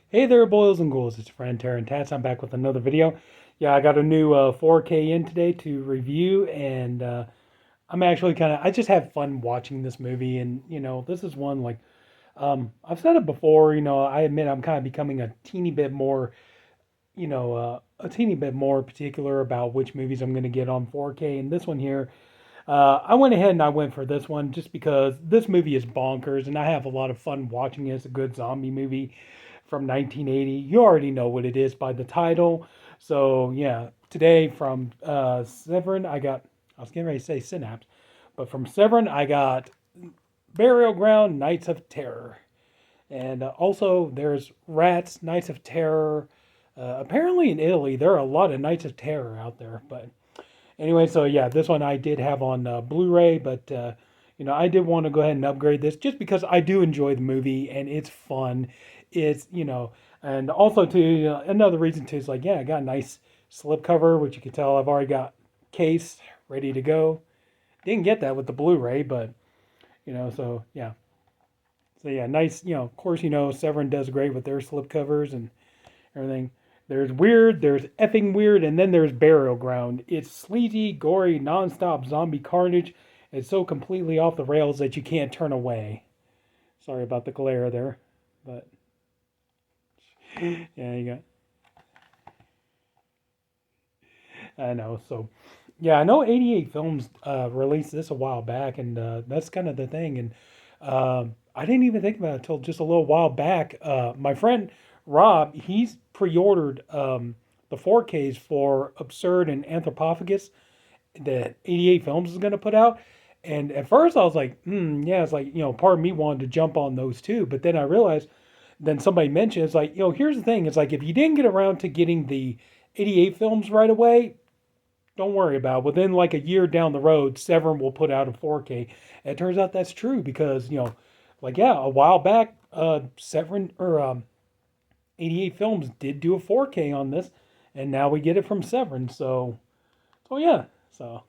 Hey there, boils and ghouls. It's your friend Tats. I'm back with another video. Yeah, I got a new 4K in today to review, and I'm actually I just have fun watching this movie. And this is one like I've said it before. I admit I'm kind of becoming a teeny bit more, a teeny bit more particular about which movies I'm going to get on 4K. And this one here, I went ahead and I went for this one just because this movie is bonkers, and I have a lot of fun watching it. It's a good zombie movie from 1980. You already know what it is by the title. So yeah, today from Severin, I was getting ready to say Synapse, but from Severin, I got Burial Ground, Nights of Terror. And also there's Rats, Nights of Terror. Apparently in Italy, there are a lot of Nights of Terror out there. But anyway, so yeah, this one I did have on Blu-ray, but I did want to go ahead and upgrade this just because I do enjoy the movie and it's fun. It's and also too, another reason too is like, yeah, I got a nice slipcover, which you can tell I've already got case ready to go. Didn't get that with the Blu-ray, but so yeah. So yeah, nice. Of course, Severin does great with their slipcovers and everything. There's weird, there's effing weird, and then there's Burial Ground. It's sleazy, gory, nonstop zombie carnage. It's so completely off the rails that you can't turn away. Sorry about the glare there, but yeah, you got. I know. So yeah, I know 88 Films released this a while back, and that's kind of the thing. And I didn't even think about it until just a little while back. My friend Rob, he's pre-ordered the 4Ks for Absurd and Anthropophagus that 88 Films is going to put out. And at first I was like, yeah, it's like, part of me wanted to jump on those too. But then I realized, then somebody mentioned, it's like, here's the thing. It's like, if you didn't get around to getting the 88 Films right away, don't worry about it. Within like a year down the road, Severn will put out a 4K. And it turns out that's true because, like, yeah, a while back, Severn or 88 Films did do a 4K on this, and now we get it from Severn. So yeah, so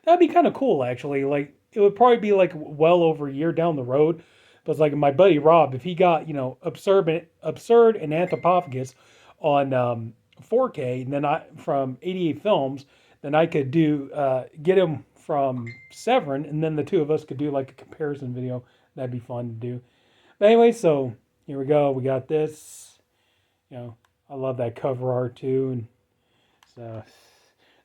that'd be kind of cool actually. Like, it would probably be like well over a year down the road. But it's like my buddy Rob, if he got absurd and Anthropophagus on 4K, and then I from 88 Films, then I could do get him from Severin, and then the two of us could do like a comparison video. That'd be fun to do. But anyway, so here we go. We got this. I love that cover art too, and so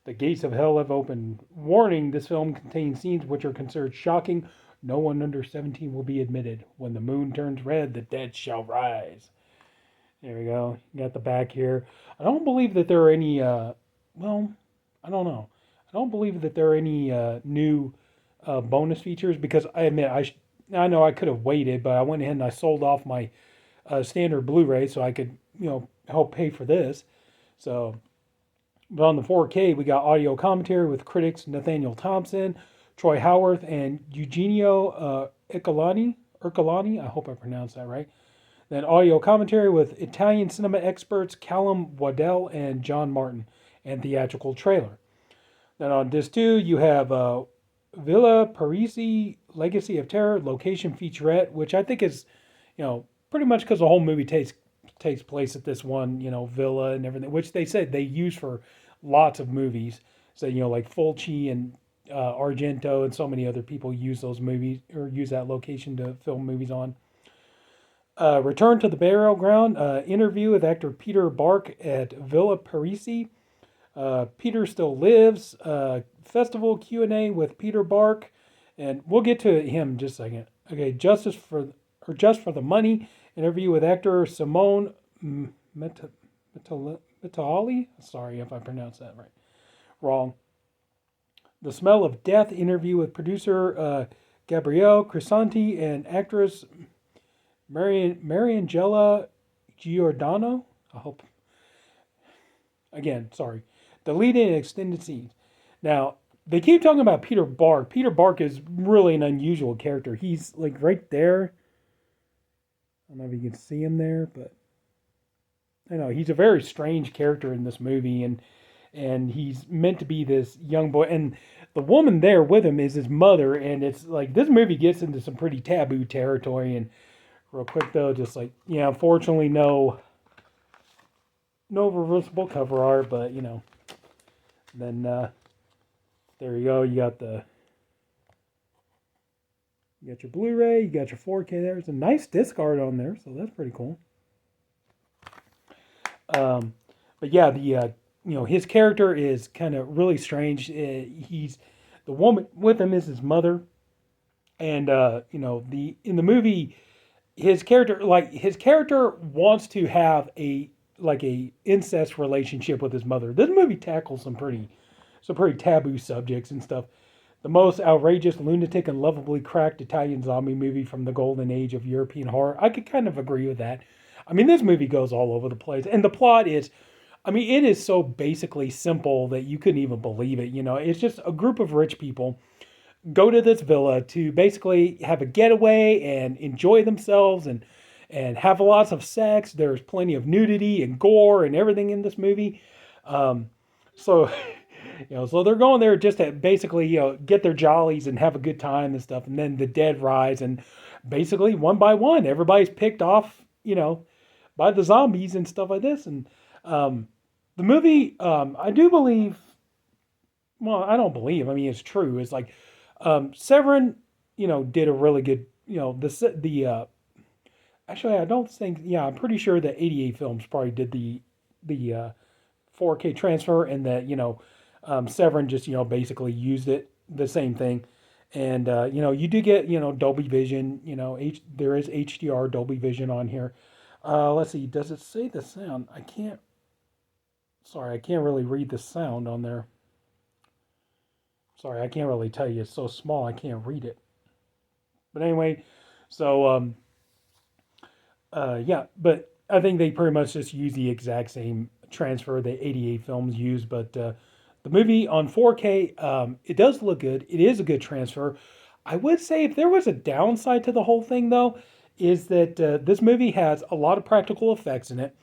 the gates of hell have opened. Warning: this film contains scenes which are considered shocking. No one under 17 will be admitted. When the moon turns red, the dead shall rise. There we go. You got the back here. I don't believe that there are any. Well, I don't know. I don't believe that there are any new bonus features because I admit I know I could have waited, but I went ahead and I sold off my standard Blu-ray so I could help pay for this. So, but on the 4K we got audio commentary with critics Nathaniel Thompson, Troy Howarth, and Eugenio Ercolani. I hope I pronounced that right. Then audio commentary with Italian cinema experts Callum Waddell and John Martin, and theatrical trailer. Then on disc 2, you have Villa Parisi Legacy of Terror location featurette, which I think is, pretty much because the whole movie takes place at this one, villa and everything, which they said they use for lots of movies. So, like Fulci and Argento and so many other people use those movies or use that location to film movies on. Return to the Burial Ground, interview with actor Peter Bark at Villa Parisi. Peter Still Lives, festival Q&A with Peter Bark, and we'll get to him in just a second. Okay, Just for the Money, interview with actor Simone Mitali. Sorry if I pronounced that right. Wrong. The Smell of Death, interview with producer Gabrielle Crisanti and actress Mariangela Giordano. I hope. Again, sorry. Deleted and extended scenes. Now, they keep talking about Peter Bark. Peter Bark is really an unusual character. He's like right there. I don't know if you can see him there, but I know he's a very strange character in this movie, and he's meant to be this young boy, and the woman there with him is his mother, and it's like this movie gets into some pretty taboo territory, and Real quick though, just like yeah, unfortunately no reversible cover art, but then there you go. You got your Blu-ray, you got your 4K. There's a nice disc art on there, so that's pretty cool. Um, but yeah, the his character is kind of really strange. He's the woman with him is his mother, and the in the movie his character wants to have a incest relationship with his mother. This movie tackles some pretty taboo subjects and stuff. The most outrageous, lunatic, and lovably cracked Italian zombie movie from the golden age of European horror. I could kind of agree with that. I mean, this movie goes all over the place, and the plot is, I mean, it is so basically simple that you couldn't even believe it. It's just a group of rich people go to this villa to basically have a getaway and enjoy themselves and have lots of sex. There's plenty of nudity and gore and everything in this movie. Um, so so they're going there just to basically get their jollies and have a good time and stuff. And then the dead rise, and basically one by one, everybody's picked off by the zombies and stuff like this. And the movie, I do believe. Well, I don't believe. I mean, it's true. It's like Severin, did a really good. Actually, I don't think. Yeah, I'm pretty sure that 88 Films probably did the 4K transfer, and that Severin just basically used it the same thing. And you do get Dolby Vision. There is HDR Dolby Vision on here. Let's see. Does it say the sound? I can't. Sorry, I can't really read the sound on there. Sorry, I can't really tell you. It's so small, I can't read it. But anyway, so yeah, but I think they pretty much just use the exact same transfer that 88 Films use. But the movie on 4K, it does look good. It is a good transfer. I would say if there was a downside to the whole thing, though, is that this movie has a lot of practical effects in it.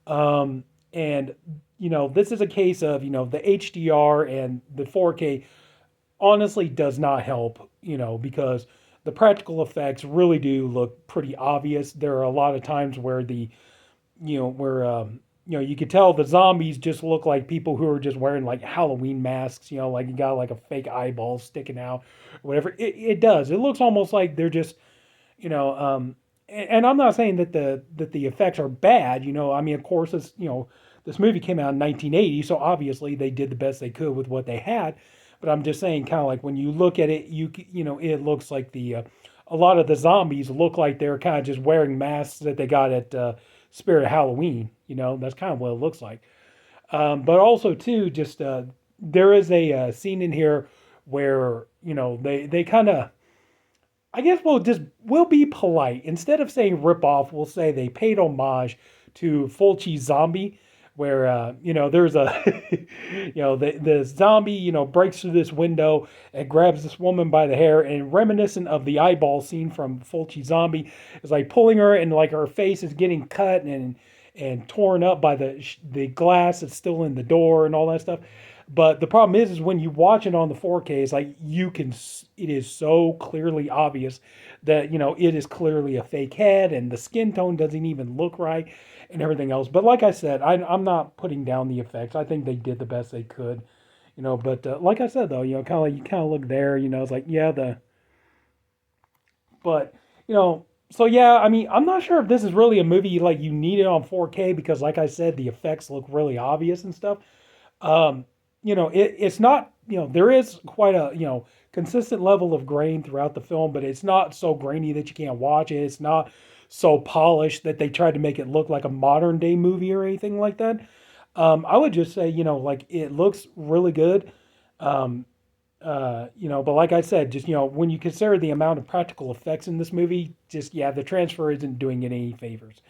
And this is a case of the HDR and the 4K honestly does not help, because the practical effects really do look pretty obvious. There are a lot of times where you could tell the zombies just look like people who are just wearing like Halloween masks, like you got like a fake eyeball sticking out, or whatever. It does. It looks almost like they're just, you know, and I'm not saying that the effects are bad. I mean, of course, this movie came out in 1980, so obviously they did the best they could with what they had. But I'm just saying, kind of like when you look at it, it looks like a lot of the zombies look like they're kind of just wearing masks that they got at Spirit Halloween. That's kind of what it looks like. But also too, just there is a scene in here where they kind of, I guess we'll be polite. Instead of saying rip off, we'll say they paid homage to Fulci Zombie, where there's a the zombie breaks through this window and grabs this woman by the hair, and reminiscent of the eyeball scene from Fulci Zombie is like pulling her, and like her face is getting cut and torn up by the glass that's still in the door and all that stuff. But the problem is when you watch it on the 4K, it's like it is so clearly obvious that, it is clearly a fake head, and the skin tone doesn't even look right and everything else. But like I said, I'm not putting down the effects. I think they did the best they could, but like I said, though, you kind of look there, it's like, yeah, but, so yeah, I mean, I'm not sure if this is really a movie like you need it on 4K because, like I said, the effects look really obvious and stuff. Um, it's not, there is quite a, consistent level of grain throughout the film, but it's not so grainy that you can't watch it. It's not so polished that they tried to make it look like a modern day movie or anything like that. I would just say, like it looks really good. Um, but like I said, just, when you consider the amount of practical effects in this movie, just, yeah, the transfer isn't doing it any favors.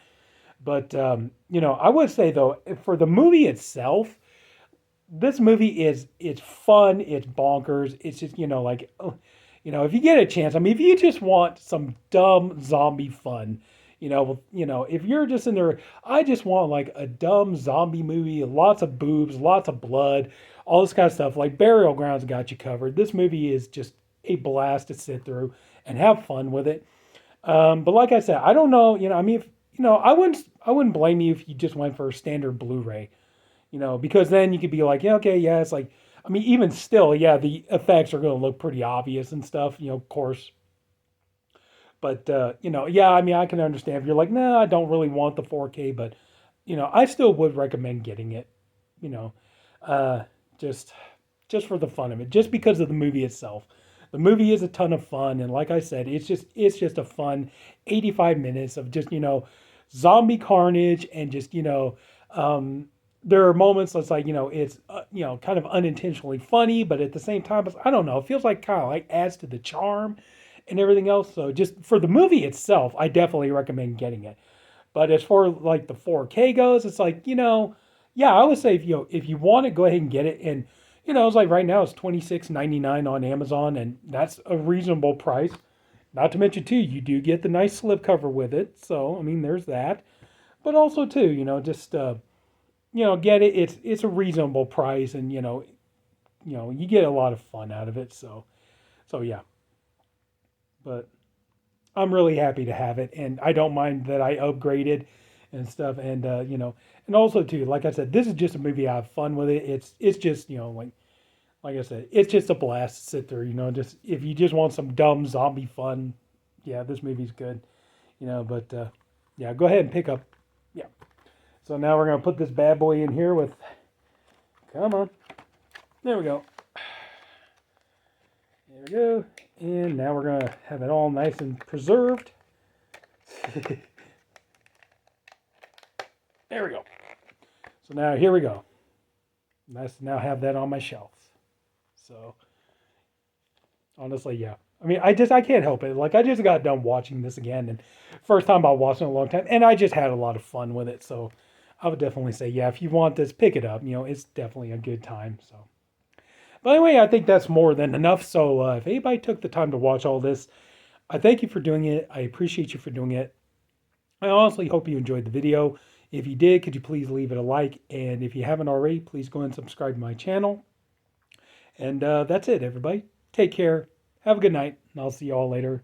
But, I would say though, for the movie itself, this movie it's fun, it's bonkers, it's just like if you get a chance, I mean, if you just want some dumb zombie fun, if you're just in there, I just want like a dumb zombie movie, lots of boobs, lots of blood, all this kind of stuff. Like Burial Grounds got you covered. This movie is just a blast to sit through and have fun with it. But like I said, I don't know. I mean, if, I wouldn't blame you if you just went for a standard Blu-ray. Because then you could be like, yeah, okay, yeah, it's like, I mean, even still, yeah, the effects are going to look pretty obvious and stuff, of course. But yeah, I mean, I can understand if you're like, no, I don't really want the 4K, but I still would recommend getting it. You know, uh, just just for the fun of it, just because of the movie itself. The movie is a ton of fun, and like I said, it's just a fun 85 minutes of just zombie carnage and just there are moments that's like it's kind of unintentionally funny, but at the same time, I don't know, it feels like kind of like adds to the charm and everything else. So just for the movie itself, I definitely recommend getting it. But as far like the 4K goes, it's like, yeah, I would say if you want to go ahead and get it. And it's like right now it's 26.99 on Amazon, and that's a reasonable price. Not to mention too, you do get the nice slipcover with it. So I mean there's that. But also too, just get it. It's a reasonable price, and you get a lot of fun out of it. So yeah. But I'm really happy to have it, and I don't mind that I upgraded and stuff. And and also too, like I said, this is just a movie. I have fun with it. It's just like I said, it's just a blast to sit through. Just if you just want some dumb zombie fun, yeah, this movie's good. But yeah, go ahead and pick up. Yeah. So now we're gonna put this bad boy in here with. Come on. There we go. There we go. And now we're gonna have it all nice and preserved. There we go. So now here we go. Nice to now have that on my shelf. So honestly, yeah. I mean, I can't help it. Like I just got done watching this again, and first time I watched it in a long time, and I just had a lot of fun with it. So I would definitely say, yeah, if you want this, pick it up. It's definitely a good time. So, but anyway, I think that's more than enough. So if anybody took the time to watch all this, I thank you for doing it. I appreciate you for doing it. I honestly hope you enjoyed the video. If you did, could you please leave it a like? And if you haven't already, please go and subscribe to my channel. And that's it, everybody. Take care. Have a good night, and I'll see you all later.